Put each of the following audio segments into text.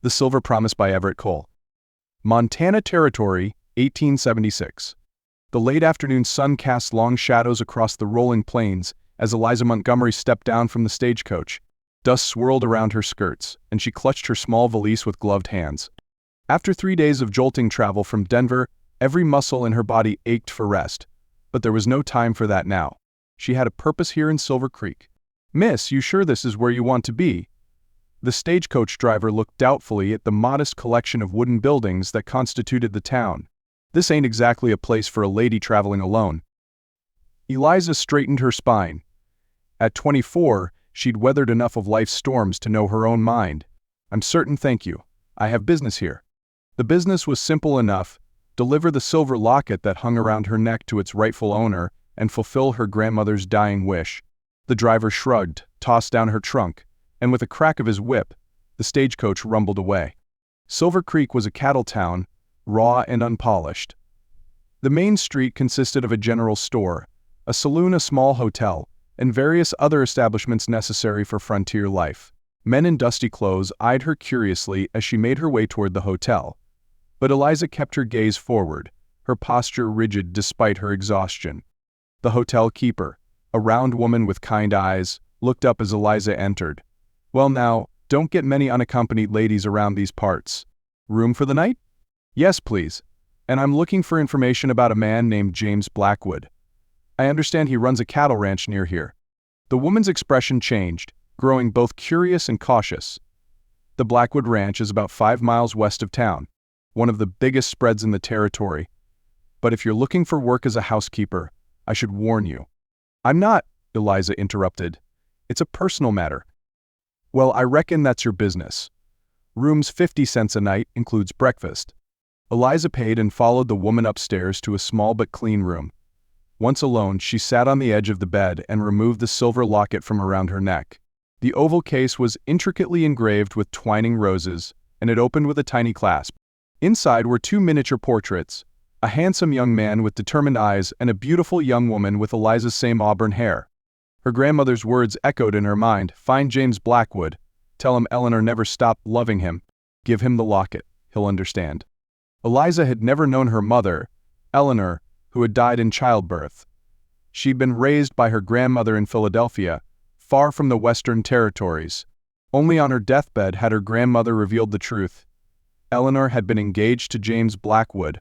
The Silver Promise by Everett Cole. Montana Territory, 1876. The late afternoon sun cast long shadows across the rolling plains as Eliza Montgomery stepped down from the stagecoach. Dust swirled around her skirts, and she clutched her small valise with gloved hands. After 3 days of jolting travel from Denver, every muscle in her body ached for rest. But there was no time for that now. She had a purpose here in Silver Creek. "Miss, you sure this is where you want to be?" The stagecoach driver looked doubtfully at the modest collection of wooden buildings that constituted the town. "This ain't exactly a place for a lady traveling alone." Eliza straightened her spine. At 24, she'd weathered enough of life's storms to know her own mind. "I'm certain, thank you. I have business here." The business was simple enough: deliver the silver locket that hung around her neck to its rightful owner and fulfill her grandmother's dying wish. The driver shrugged, tossed down her trunk, and with a crack of his whip, the stagecoach rumbled away. Silver Creek was a cattle town, raw and unpolished. The main street consisted of a general store, a saloon, a small hotel, and various other establishments necessary for frontier life. Men in dusty clothes eyed her curiously as she made her way toward the hotel. But Eliza kept her gaze forward, her posture rigid despite her exhaustion. The hotel keeper, a round woman with kind eyes, looked up as Eliza entered. "Well now, don't get many unaccompanied ladies around these parts. Room for the night?" "Yes, please. And I'm looking for information about a man named James Blackwood. I understand he runs a cattle ranch near here." The woman's expression changed, growing both curious and cautious. "The Blackwood Ranch is about 5 miles west of town, one of the biggest spreads in the territory. But if you're looking for work as a housekeeper, I should warn you." "I'm not," Eliza interrupted. "It's a personal matter." "Well, I reckon that's your business. Room's 50 cents a night, includes breakfast." Eliza paid and followed the woman upstairs to a small but clean room. Once alone, she sat on the edge of the bed and removed the silver locket from around her neck. The oval case was intricately engraved with twining roses, and it opened with a tiny clasp. Inside were 2 miniature portraits, a handsome young man with determined eyes and a beautiful young woman with Eliza's same auburn hair. Her grandmother's words echoed in her mind: "Find James Blackwood. Tell him Eleanor never stopped loving him. Give him the locket. He'll understand." Eliza had never known her mother, Eleanor, who had died in childbirth. She'd been raised by her grandmother in Philadelphia, far from the Western Territories. Only on her deathbed had her grandmother revealed the truth. Eleanor had been engaged to James Blackwood,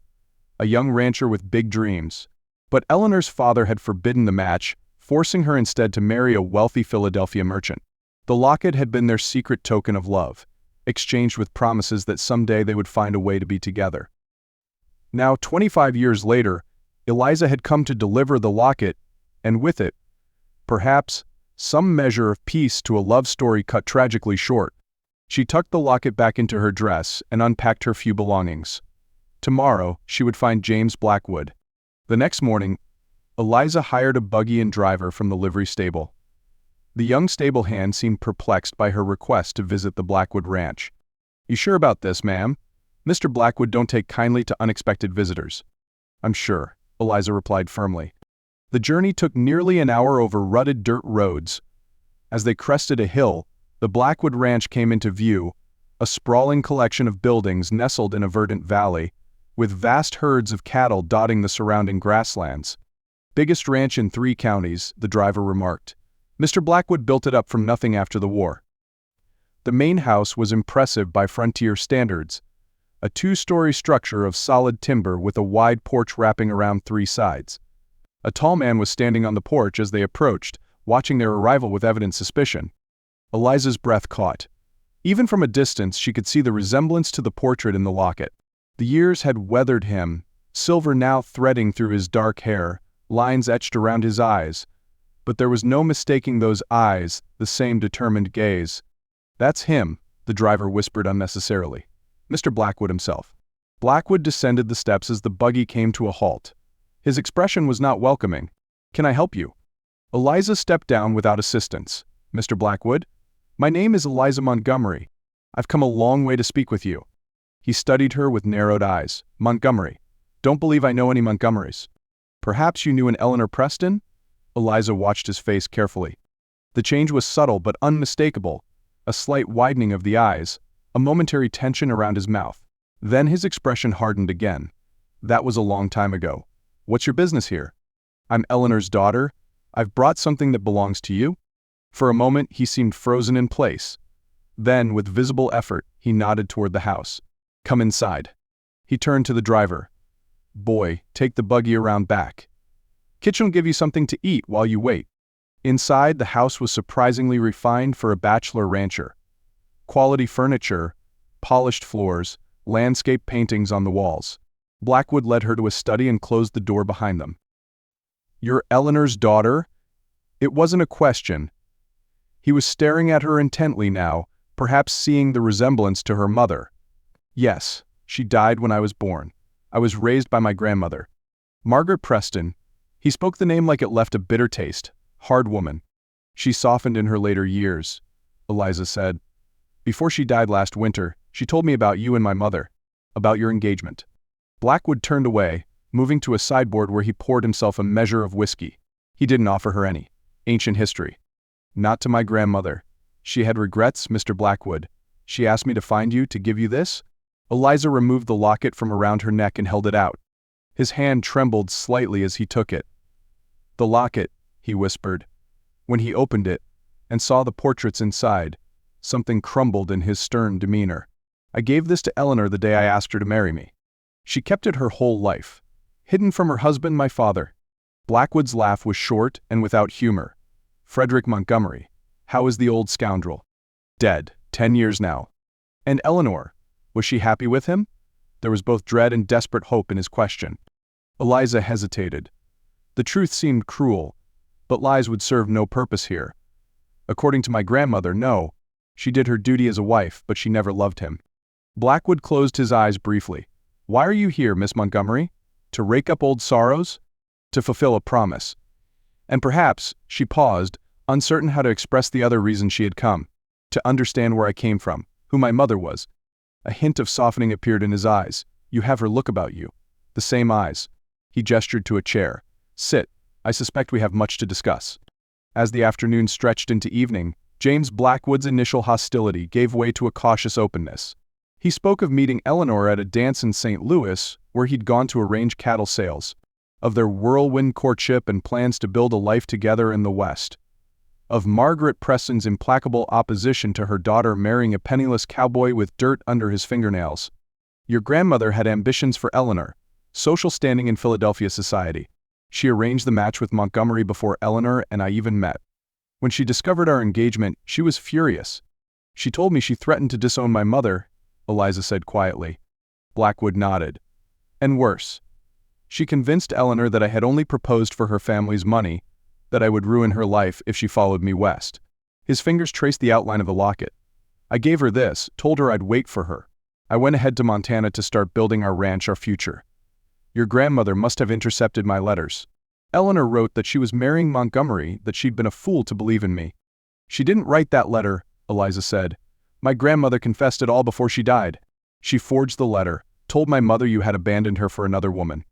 a young rancher with big dreams. But Eleanor's father had forbidden the match, forcing her instead to marry a wealthy Philadelphia merchant. The locket had been their secret token of love, exchanged with promises that someday they would find a way to be together. Now, 25 years later, Eliza had come to deliver the locket, and with it, perhaps, some measure of peace to a love story cut tragically short. She tucked the locket back into her dress and unpacked her few belongings. Tomorrow, she would find James Blackwood. The next morning, Eliza hired a buggy and driver from the livery stable. The young stable hand seemed perplexed by her request to visit the Blackwood Ranch. "You sure about this, ma'am? Mr. Blackwood don't take kindly to unexpected visitors." "I'm sure," Eliza replied firmly. The journey took nearly an hour over rutted dirt roads. As they crested a hill, the Blackwood Ranch came into view, a sprawling collection of buildings nestled in a verdant valley, with vast herds of cattle dotting the surrounding grasslands. "Biggest ranch in 3 counties, the driver remarked. "Mr. Blackwood built it up from nothing after the war." The main house was impressive by frontier standards, a 2-story structure of solid timber with a wide porch wrapping around 3 sides. A tall man was standing on the porch as they approached, watching their arrival with evident suspicion. Eliza's breath caught. Even from a distance, she could see the resemblance to the portrait in the locket. The years had weathered him, silver now threading through his dark hair, lines etched around his eyes. But there was no mistaking those eyes, the same determined gaze. "That's him," the driver whispered unnecessarily. "Mr. Blackwood himself." Blackwood descended the steps as the buggy came to a halt. His expression was not welcoming. "Can I help you?" Eliza stepped down without assistance. "Mr. Blackwood? My name is Eliza Montgomery. I've come a long way to speak with you." He studied her with narrowed eyes. "Montgomery. Don't believe I know any Montgomerys." "Perhaps you knew an Eleanor Preston?" Eliza watched his face carefully. The change was subtle but unmistakable, a slight widening of the eyes, a momentary tension around his mouth. Then his expression hardened again. That was a long time ago. What's your business here? I'm Eleanor's daughter. I've brought something that belongs to you. For a moment, he seemed frozen in place. Then, with visible effort, he nodded toward the house. Come inside. He turned to the driver. Boy, take the buggy around back. Kitchen'll give you something to eat while you wait. Inside, the house was surprisingly refined for a bachelor rancher. Quality furniture, polished floors, landscape paintings on the walls. Blackwood led her to a study and closed the door behind them. You're Eleanor's daughter? It wasn't a question. He was staring at her intently now, perhaps seeing the resemblance to her mother. Yes, she died when I was born. I was raised by my grandmother. Margaret Preston. He spoke the name like it left a bitter taste. Hard woman. She softened in her later years, Eliza said. Before she died last winter, she told me about you and my mother, about your engagement. Blackwood turned away, moving to a sideboard where he poured himself a measure of whiskey. He didn't offer her any ancient history. Not to my grandmother. She had regrets, Mr. Blackwood. She asked me to find you to give you this. Eliza removed the locket from around her neck and held it out. His hand trembled slightly as he took it. The locket, he whispered. When he opened it and saw the portraits inside, something crumbled in his stern demeanor. I gave this to Eleanor the day I asked her to marry me. She kept it her whole life, hidden from her husband, my father. Blackwood's laugh was short and without humor. Frederick Montgomery. How is the old scoundrel? Dead, 10 years now. And Eleanor, was she happy with him? There was both dread and desperate hope in his question. Eliza hesitated. The truth seemed cruel, but lies would serve no purpose here. According to my grandmother, no. She did her duty as a wife, but she never loved him. Blackwood closed his eyes briefly. Why are you here, Miss Montgomery? To rake up old sorrows? To fulfill a promise. And perhaps, she paused, uncertain how to express the other reason she had come. To understand where I came from, who my mother was. A hint of softening appeared in his eyes. You have her look about you. The same eyes. He gestured to a chair. Sit. I suspect we have much to discuss. As the afternoon stretched into evening, James Blackwood's initial hostility gave way to a cautious openness. He spoke of meeting Eleanor at a dance in St. Louis, where he'd gone to arrange cattle sales, of their whirlwind courtship and plans to build a life together in the West, of Margaret Preston's implacable opposition to her daughter marrying a penniless cowboy with dirt under his fingernails. Your grandmother had ambitions for Eleanor, social standing in Philadelphia society. She arranged the match with Montgomery before Eleanor and I even met. When she discovered our engagement, she was furious. She told me she threatened to disown my mother, Eliza said quietly. Blackwood nodded. And worse. She convinced Eleanor that I had only proposed for her family's money, that I would ruin her life if she followed me west. His fingers traced the outline of the locket. I gave her this, told her I'd wait for her. I went ahead to Montana to start building our ranch, our future. Your grandmother must have intercepted my letters. Eleanor wrote that she was marrying Montgomery, that she'd been a fool to believe in me. She didn't write that letter, Eliza said. My grandmother confessed it all before she died. She forged the letter, told my mother you had abandoned her for another woman.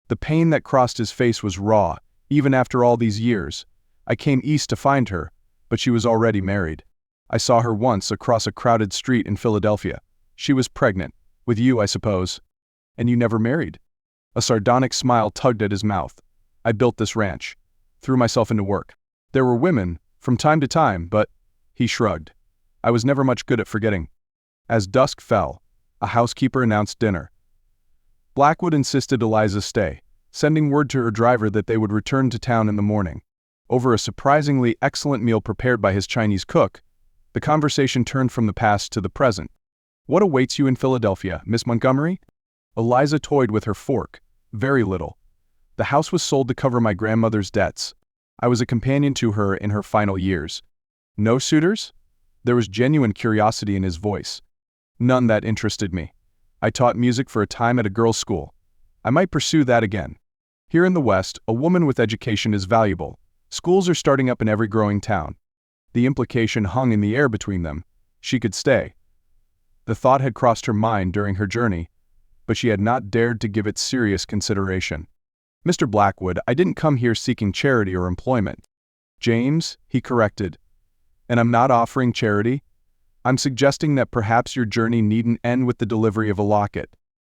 The pain that crossed his face was raw, even after all these years. I came east to find her, but she was already married. I saw her once across a crowded street in Philadelphia. She was pregnant, with you, I suppose. And you never married? A sardonic smile tugged at his mouth. I built this ranch, threw myself into work. There were women, from time to time, but, he shrugged. I was never much good at forgetting. As dusk fell, a housekeeper announced dinner. Blackwood insisted Eliza stay, sending word to her driver that they would return to town in the morning. Over a surprisingly excellent meal prepared by his Chinese cook, the conversation turned from the past to the present. What awaits you in Philadelphia, Miss Montgomery? Eliza toyed with her fork. Very little. The house was sold to cover my grandmother's debts. I was a companion to her in her final years. No suitors? There was genuine curiosity in his voice. None that interested me. I taught music for a time at a girls' school. I might pursue that again. Here in the West, a woman with education is valuable. Schools are starting up in every growing town. The implication hung in the air between them. She could stay. The thought had crossed her mind during her journey, but she had not dared to give it serious consideration. Mr. Blackwood, I didn't come here seeking charity or employment. James, he corrected. And I'm not offering charity. I'm suggesting that perhaps your journey needn't end with the delivery of a locket.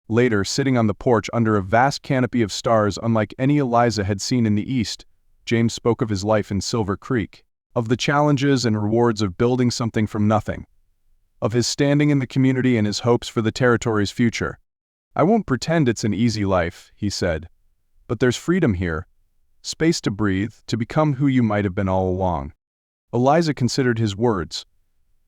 Later, sitting on the porch under a vast canopy of stars unlike any Eliza had seen in the East, James spoke of his life in Silver Creek, of the challenges and rewards of building something from nothing, of his standing in the community and his hopes for the territory's future. I won't pretend it's an easy life, he said, but there's freedom here, space to breathe, to become who you might have been all along. Eliza considered his words.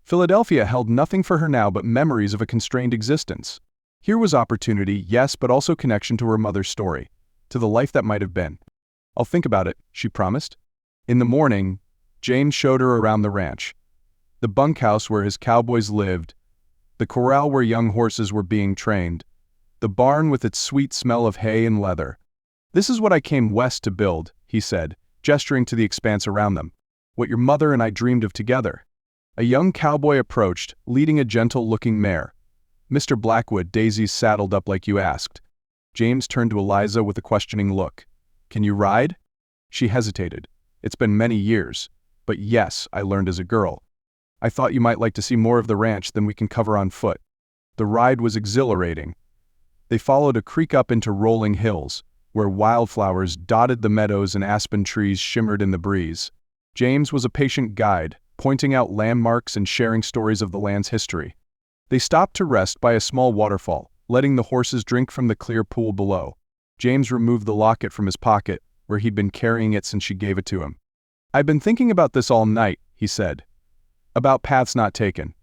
Philadelphia held nothing for her now but memories of a constrained existence. Here was opportunity, yes, but also connection to her mother's story, to the life that might have been. I'll think about it, she promised. In the morning, James showed her around the ranch. The bunkhouse where his cowboys lived, the corral where young horses were being trained, the barn with its sweet smell of hay and leather. This is what I came west to build, he said, gesturing to the expanse around them. What your mother and I dreamed of together. A young cowboy approached, leading a gentle-looking mare. Mr. Blackwood, Daisy's saddled up like you asked. James turned to Eliza with a questioning look. Can you ride? She hesitated. It's been many years. But yes, I learned as a girl. I thought you might like to see more of the ranch than we can cover on foot. The ride was exhilarating. They followed a creek up into rolling hills, where wildflowers dotted the meadows and aspen trees shimmered in the breeze. James was a patient guide, pointing out landmarks and sharing stories of the land's history. They stopped to rest by a small waterfall, letting the horses drink from the clear pool below. James removed the locket from his pocket, where he'd been carrying it since she gave it to him. I've been thinking about this all night, he said. About paths not taken.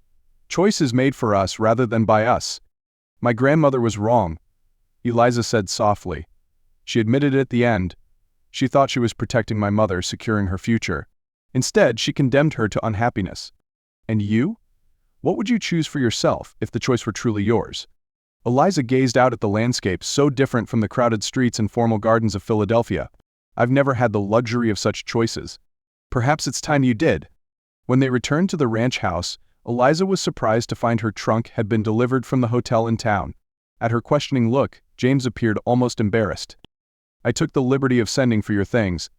Choices made for us rather than by us. My grandmother was wrong, Eliza said softly. She admitted it at the end. She thought she was protecting my mother, securing her future. Instead, she condemned her to unhappiness. And you? What would you choose for yourself if the choice were truly yours? Eliza gazed out at the landscape so different from the crowded streets and formal gardens of Philadelphia. I've never had the luxury of such choices. Perhaps it's time you did. When they returned to the ranch house, Eliza was surprised to find her trunk had been delivered from the hotel in town. At her questioning look, James appeared almost embarrassed. I took the liberty of sending for your things.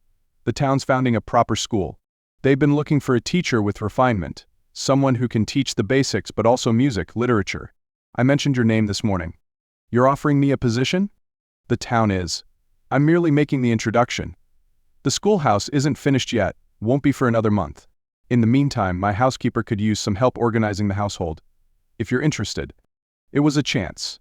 The town's founding a proper school. They've been looking for a teacher with refinement, someone who can teach the basics but also music, literature. I mentioned your name this morning. You're offering me a position? The town is. I'm merely making the introduction. The schoolhouse isn't finished yet, won't be for another month. In the meantime, my housekeeper could use some help organizing the household. If you're interested. It was a chance.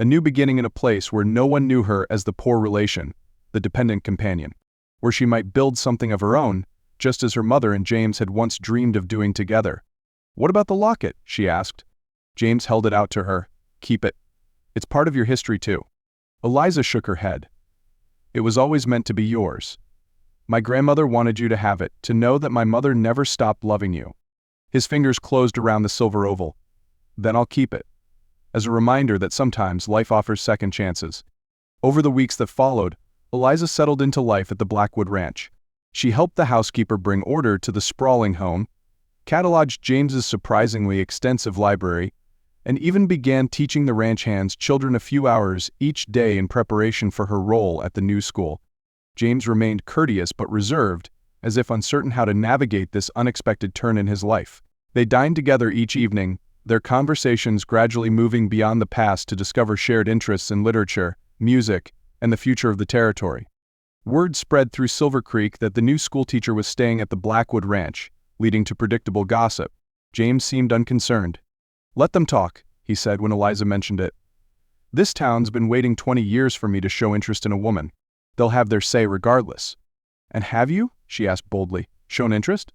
A new beginning in a place where no one knew her as the poor relation, the dependent companion, where she might build something of her own, just as her mother and James had once dreamed of doing together. What about the locket? She asked. James held it out to her. Keep it. It's part of your history too. Eliza shook her head. It was always meant to be yours. My grandmother wanted you to have it, to know that my mother never stopped loving you. His fingers closed around the silver oval. Then I'll keep it, as a reminder that sometimes life offers second chances. Over the weeks that followed, Eliza settled into life at the Blackwood Ranch. She helped the housekeeper bring order to the sprawling home, cataloged James's surprisingly extensive library, and even began teaching the ranch hands children a few hours each day in preparation for her role at the new school. James remained courteous but reserved, as if uncertain how to navigate this unexpected turn in his life. They dined together each evening, their conversations gradually moving beyond the past to discover shared interests in literature, music, and the future of the territory. Word spread through Silver Creek that the new schoolteacher was staying at the Blackwood Ranch, leading to predictable gossip. James seemed unconcerned. Let them talk, he said when Eliza mentioned it. This town's been waiting 20 years for me to show interest in a woman. They'll have their say regardless. And have you, she asked boldly, shown interest?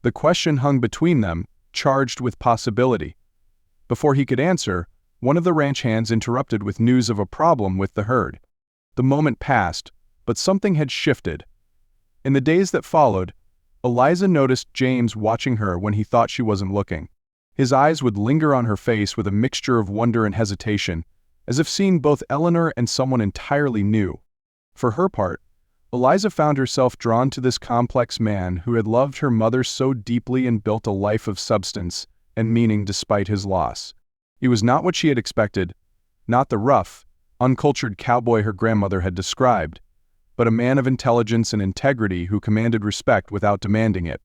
The question hung between them, charged with possibility. Before he could answer, one of the ranch hands interrupted with news of a problem with the herd. The moment passed, but something had shifted. In the days that followed, Eliza noticed James watching her when he thought she wasn't looking. His eyes would linger on her face with a mixture of wonder and hesitation, as if seeing both Eleanor and someone entirely new. For her part, Eliza found herself drawn to this complex man who had loved her mother so deeply and built a life of substance and meaning despite his loss. He was not what she had expected, not the rough, uncultured cowboy her grandmother had described, but a man of intelligence and integrity who commanded respect without demanding it.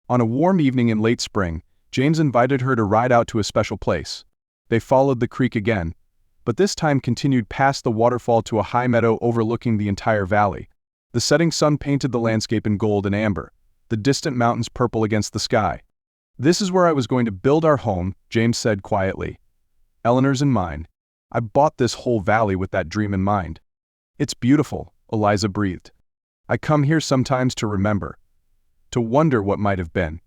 On a warm evening in late spring, James invited her to ride out to a special place. They followed the creek again, but this time continued past the waterfall to a high meadow overlooking the entire valley. The setting sun painted the landscape in gold and amber, the distant mountains purple against the sky. "This is where I was going to build our home," James said quietly. "Eleanor's and mine. I bought this whole valley with that dream in mind." "It's beautiful," Eliza breathed. "I come here sometimes to remember, to wonder what might have been."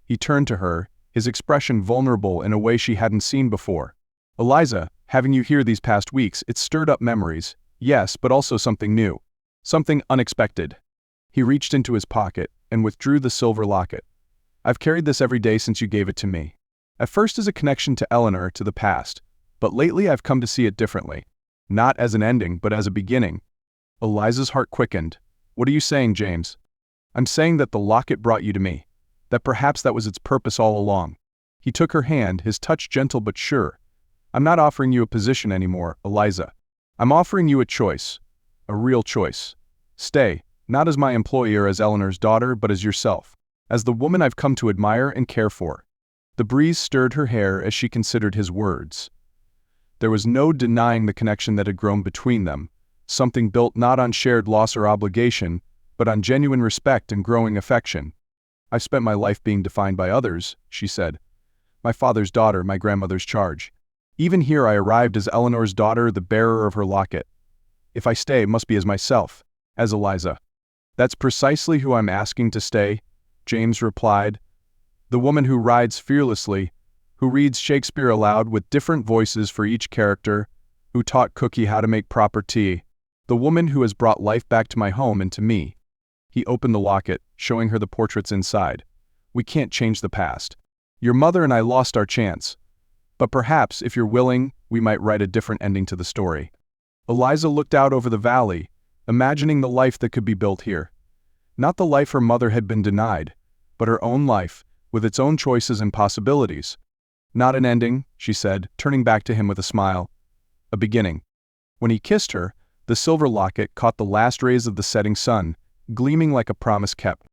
He turned to her, his expression vulnerable in a way she hadn't seen before. "Eliza, having you here these past weeks, it's stirred up memories, yes, but also something new. Something unexpected." He reached into his pocket and withdrew the silver locket. "I've carried this every day since you gave it to me. At first as a connection to Eleanor, to the past, but lately I've come to see it differently. Not as an ending, but as a beginning." Eliza's heart quickened. "What are you saying, James?" "I'm saying that the locket brought you to me, that perhaps that was its purpose all along." He took her hand, his touch gentle but sure. "I'm not offering you a position anymore, Eliza. I'm offering you a choice. A real choice. Stay, not as my employee or as Eleanor's daughter, but as yourself. As the woman I've come to admire and care for." The breeze stirred her hair as she considered his words. There was no denying the connection that had grown between them, something built not on shared loss or obligation, but on genuine respect and growing affection. "I've spent my life being defined by others," she said. "My father's daughter, my grandmother's charge. Even here I arrived as Eleanor's daughter, the bearer of her locket. If I stay, it must be as myself, as Eliza." "That's precisely who I'm asking to stay," James replied. "The woman who rides fearlessly, who reads Shakespeare aloud with different voices for each character, who taught Cookie how to make proper tea. The woman who has brought life back to my home and to me." He opened the locket, showing her the portraits inside. "We can't change the past. Your mother and I lost our chance. But perhaps, if you're willing, we might write a different ending to the story." Eliza looked out over the valley, imagining the life that could be built here. Not the life her mother had been denied, but her own life, with its own choices and possibilities. "Not an ending," she said, turning back to him with a smile. "A beginning." When he kissed her, the silver locket caught the last rays of the setting sun, gleaming like a promise kept.